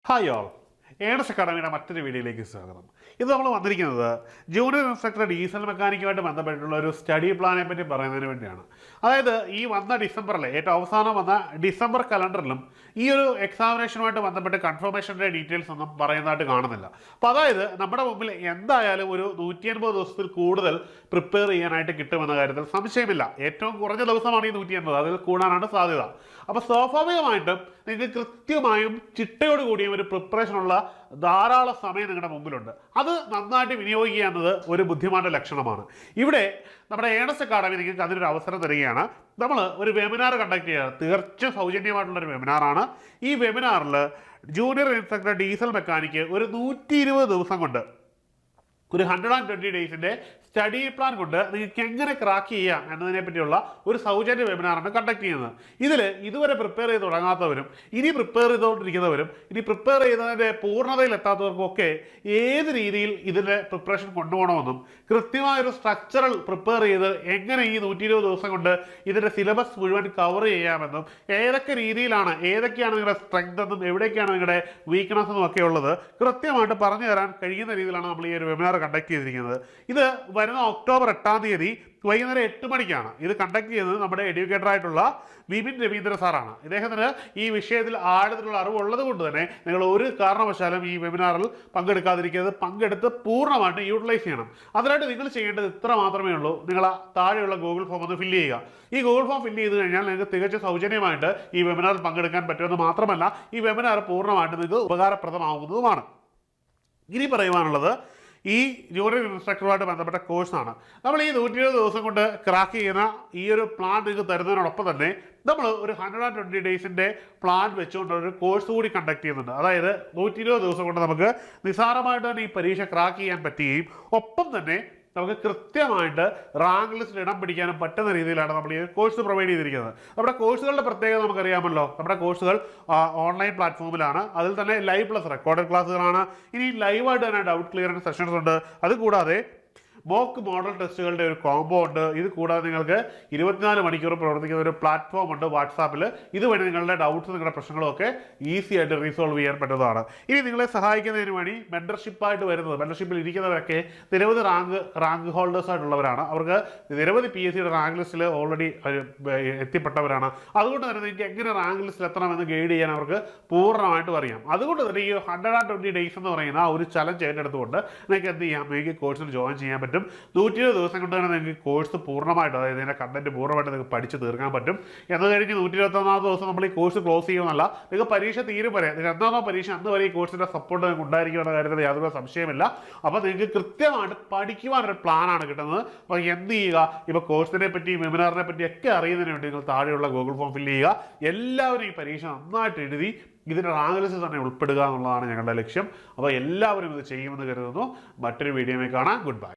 Hi all earnest അക്കാഡമിയുടെ മറ്റൊരു വീഡിയോയിലേക്ക് സ്വാഗതം. ഇത് നമ്മൾ വന്നിരിക്കുന്നത് ജൂനിയർ ഇൻസ്ട്രക്ടർ ഡീസൽ മെക്കാനിക്കുമായിട്ട് ബന്ധപ്പെട്ടുള്ള ഒരു സ്റ്റഡി പ്ലാനെ പറ്റി പറയുന്നതിന് വേണ്ടിയാണ്. അതായത് ഈ വന്ന ഡിസംബറിലെ ഏറ്റവും അവസാനം വന്ന ഡിസംബർ കലണ്ടറിലും ഈ ഒരു എക്സാമിനേഷനുമായിട്ട് ബന്ധപ്പെട്ട് കൺഫർമേഷൻ്റെ ഡീറ്റെയിൽസ് ഒന്നും പറയുന്നതായിട്ട് കാണുന്നില്ല. അപ്പോൾ അതായത് നമ്മുടെ മുമ്പിൽ എന്തായാലും ഒരു 180 ദിവസത്തിൽ കൂടുതൽ പ്രിപ്പയർ ചെയ്യാനായിട്ട് കിട്ടുമെന്ന കാര്യത്തിൽ സംശയമില്ല. ഏറ്റവും കുറഞ്ഞ ദിവസമാണ് ഈ 180, അതിൽ കൂടാനാണ് സാധ്യത. അപ്പോൾ സ്വാഭാവികമായിട്ടും നിങ്ങൾക്ക് കൃത്യമായും ചിട്ടയോട് കൂടിയും ഒരു പ്രിപ്പറേഷനുള്ള ധാരാളം സമയം നിങ്ങളുടെ മുമ്പിലുണ്ട്. അത് നന്നായിട്ട് വിനിയോഗിക്കുക എന്നത് ഒരു ബുദ്ധിമാന്റെ ലക്ഷണമാണ്. ഇവിടെ നമ്മുടെ ഏണസ് അക്കാഡമി നിങ്ങൾക്ക് അതിനൊരു അവസരം തരികയാണ്. നമ്മൾ ഒരു വെബിനാർ കണ്ടക്ട് ചെയ്യുക, തീർച്ചയായും സൗജന്യമായിട്ടുള്ളൊരു വെബിനാറാണ്. ഈ വെബിനാറിൽ ജൂനിയർ ഇൻസ്ട്രക്ടർ ഡീസൽ മെക്കാനിക്ക് ഒരു 120 ദിവസം കൊണ്ട് ഒരു 120 ഡേയ്സിൻ്റെ സ്റ്റഡി പ്ലാൻ കൊണ്ട് നിങ്ങൾക്ക് എങ്ങനെ ക്രാക്ക് ചെയ്യാം എന്നതിനെ പറ്റിയുള്ള ഒരു സൗജന്യ വെബിനാറാണ് കണ്ടക്ട് ചെയ്യുന്നത്. ഇതിൽ ഇതുവരെ പ്രിപ്പയർ ചെയ്ത് തുടങ്ങാത്തവരും ഇനി പ്രിപ്പയർ ചെയ്തുകൊണ്ടിരിക്കുന്നവരും ഇനി പ്രിപ്പയർ ചെയ്യുന്നതിൻ്റെ പൂർണ്ണതയിൽ എത്താത്തവർക്കും ഒക്കെ ഏത് രീതിയിൽ ഇതിൻ്റെ പ്രിപ്പറേഷൻ കൊണ്ടുപോകണമെന്നും കൃത്യമായൊരു സ്ട്രക്ചറൽ പ്രിപ്പയർ ചെയ്ത് എങ്ങനെ ഈ 120 ദിവസം കൊണ്ട് ഇതിൻ്റെ സിലബസ് മുഴുവൻ കവർ ചെയ്യാമെന്നും ഏതൊക്കെ രീതിയിലാണ് ഏതൊക്കെയാണ് നിങ്ങളുടെ സ്ട്രെങ്ത് എന്നും എവിടേക്കാണ് നിങ്ങളുടെ വീക്ക്നെസ് എന്നും ഒക്കെ ഉള്ളത് കൃത്യമായിട്ട് പറഞ്ഞു തരാൻ കഴിയുന്ന രീതിയിലാണ് നമ്മൾ ഈ ഒരു വെബിനാർ കണ്ടക്ട് ചെയ്തിരിക്കുന്നത്. ഇത് വരുന്ന ഒക്ടോബർ 8-ാം തീയതി വൈകുന്നേരം 8 മണിക്കാണ് ഇത് കണ്ടക്ട് ചെയ്യുന്നത്. നമ്മുടെ എഡ്യൂക്കേറ്ററായിട്ടുള്ള വിപിൻ രവീന്ദ്ര സാറാണ്. ഇദ്ദേഹത്തിന് ഈ വിഷയത്തിൽ ആഴത്തിലുള്ള അറിവുള്ളത് കൊണ്ട് തന്നെ നിങ്ങൾ ഒരു കാരണവശാലും ഈ വെബിനാറിൽ പങ്കെടുക്കാതിരിക്കുന്നത്, പങ്കെടുത്ത് പൂർണ്ണമായിട്ട് യൂട്ടിലൈസ് ചെയ്യണം. അതിനായിട്ട് നിങ്ങൾ ചെയ്യേണ്ടത് ഇത്ര മാത്രമേ ഉള്ളൂ. നിങ്ങൾ താഴെയുള്ള ഗൂഗിൾ ഫോം ഒന്ന് ഫില്ല് ചെയ്യുക. ഈ ഗൂഗിൾ ഫോം ഫില്ല് ചെയ്ത് കഴിഞ്ഞാൽ നിങ്ങൾക്ക് തികച്ചും സൗജന്യമായിട്ട് ഈ വെബിനാറിൽ പങ്കെടുക്കാൻ പറ്റുമെന്ന് മാത്രമല്ല ഈ വെബിനാർ പൂർണ്ണമായിട്ട് നിങ്ങൾക്ക് ഉപകാരപ്രദമാകുന്നതുമാണ്. ഇനി പറയുവാനുള്ളത് ഈ ജൂനിയർ ഇൻസ്ട്രക്ടറുമായിട്ട് ബന്ധപ്പെട്ട കോഴ്സാണ്. നമ്മൾ ഈ 120 ദിവസം കൊണ്ട് ക്രാക്ക് ചെയ്യുന്ന ഈ ഒരു പ്ലാൻ നിങ്ങൾക്ക് തരുന്നതിനോടൊപ്പം തന്നെ നമ്മൾ ഒരു 120 ഡേയ്സിൻ്റെ പ്ലാൻ വെച്ചുകൊണ്ടൊരു കോഴ്സ് കൂടി കണ്ടക്ട് ചെയ്യുന്നുണ്ട്. അതായത് 120 ദിവസം കൊണ്ട് നമുക്ക് നിസ്സാരമായിട്ട് തന്നെ ഈ പരീക്ഷ ക്രാക്ക് ചെയ്യാൻ പറ്റുകയും ഒപ്പം തന്നെ നമുക്ക് കൃത്യമായിട്ട് റാങ്ക് ലിസ്റ്റിൽ ഇടം പിടിക്കാനും പറ്റുന്ന രീതിയിലാണ് നമ്മൾ ഈ കോഴ്സ് പ്രൊവൈഡ് ചെയ്തിരിക്കുന്നത്. നമ്മുടെ കോഴ്സുകളുടെ പ്രത്യേകത നമുക്കറിയാമല്ലോ. നമ്മുടെ കോഴ്സുകൾ ഓൺലൈൻ പ്ലാറ്റ്ഫോമിലാണ്. അതിൽ തന്നെ ലൈവ് പ്ലസ് റെക്കോർഡഡ് ക്ലാസ്സുകളാണ്. ഇനി ലൈവായിട്ട് തന്നെ ഡൗട്ട് ക്ലിയറൻസ് സെഷൻസ് ഉണ്ട്. അതുകൂടാതെ മോക്ക് മോഡൽ ടെസ്റ്റുകളുടെ ഒരു കോംബോ ഉണ്ട്. ഇത് കൂടാതെ നിങ്ങൾക്ക് 24 മണിക്കൂർ പ്രവർത്തിക്കുന്ന ഒരു പ്ലാറ്റ്ഫോം ഉണ്ട് വാട്സാപ്പിൽ. ഇതുവഴി നിങ്ങളുടെ ഡൗട്ട്സ്, നിങ്ങളുടെ പ്രശ്നങ്ങളൊക്കെ ഈസി ആയിട്ട് റീസോൾവ് ചെയ്യാൻ പറ്റുന്നതാണ്. ഇനി നിങ്ങളെ സഹായിക്കുന്നതിന് വേണ്ടി മെൻറ്റർഷിപ്പായിട്ട് വരുന്നത്, മെൻറ്റർഷിപ്പിൽ ഇരിക്കുന്നവരൊക്കെ നിരവധി റാങ്ക് ഹോൾഡേഴ്സ് ആയിട്ടുള്ളവരാണ്. അവർക്ക് നിരവധി PSCയുടെ റാങ്ക് ലിസ്റ്റിൽ ഓൾറെഡി എത്തിപ്പെട്ടവരാണ്. അതുകൊണ്ട് തന്നെ നിങ്ങൾക്ക് എങ്ങനെ റാങ്ക് ലിസ്റ്റിൽ എത്തണമെന്ന് ഗൈഡ് ചെയ്യാൻ അവർക്ക് പൂർണ്ണമായിട്ടും അറിയാം. അതുകൊണ്ട് തന്നെ ഈ 120 ഡേയ്സ് എന്ന് പറയുന്ന ആ ഒരു ചലഞ്ച് ഏറ്റെടുത്തുകൊണ്ട് നിങ്ങൾക്ക് എന്ത് ചെയ്യാം, നിങ്ങൾക്ക് കോഴ്സിൽ ജോയിൻ ചെയ്യാൻ പറ്റും. 120 ദിവസം കൊണ്ട് തന്നെ നിങ്ങൾക്ക് കോഴ്സ് പൂർണ്ണമായിട്ട്, അതായത് ഇതിൻ്റെ കണ്ടന്റ് പൂർണ്ണമായിട്ട് നിങ്ങൾക്ക് പഠിച്ച് തീർക്കാൻ പറ്റും. എന്ന് കഴിഞ്ഞ് 121-ാമത്തെ ദിവസം നമ്മൾ ഈ കോഴ്സ് ക്ലോസ് ചെയ്യുമെന്നല്ല, നിങ്ങൾക്ക് പരീക്ഷ തീരും വരെ, നിങ്ങൾ എന്താണോ പരീക്ഷ അന്ന് വരെ ഈ കോഴ്സിൻ്റെ സപ്പോർട്ട് നിങ്ങൾക്ക് ഉണ്ടായിരിക്കുമെന്ന കാര്യത്തിൽ യാതൊരു സംശയമില്ല. അപ്പോൾ നിങ്ങൾക്ക് കൃത്യമായിട്ട് പഠിക്കുവാനൊരു പ്ലാനാണ് കിട്ടുന്നത്. അപ്പോൾ എന്ത് ചെയ്യുക, ഇപ്പോൾ കോഴ്സിനെ പറ്റി വെബിനാറിനെ പറ്റി ഒക്കെ അറിയുന്നതിന് വേണ്ടി നിങ്ങൾ താഴെയുള്ള ഗൂഗിൾ ഫോം ഫില്ല് ചെയ്യുക. എല്ലാവരും ഈ പരീക്ഷ നന്നായിട്ട് എഴുതി ഇതിൻ്റെ റാങ്ക് ലിസ്റ്റിൽ തന്നെ ഉൾപ്പെടുക എന്നുള്ളതാണ് ഞങ്ങളുടെ ലക്ഷ്യം. അപ്പോൾ എല്ലാവരും ഇത് ചെയ്യുമെന്ന് കരുതുന്നു. മറ്റൊരു വീഡിയോയിൽ കാണാം. Good bye.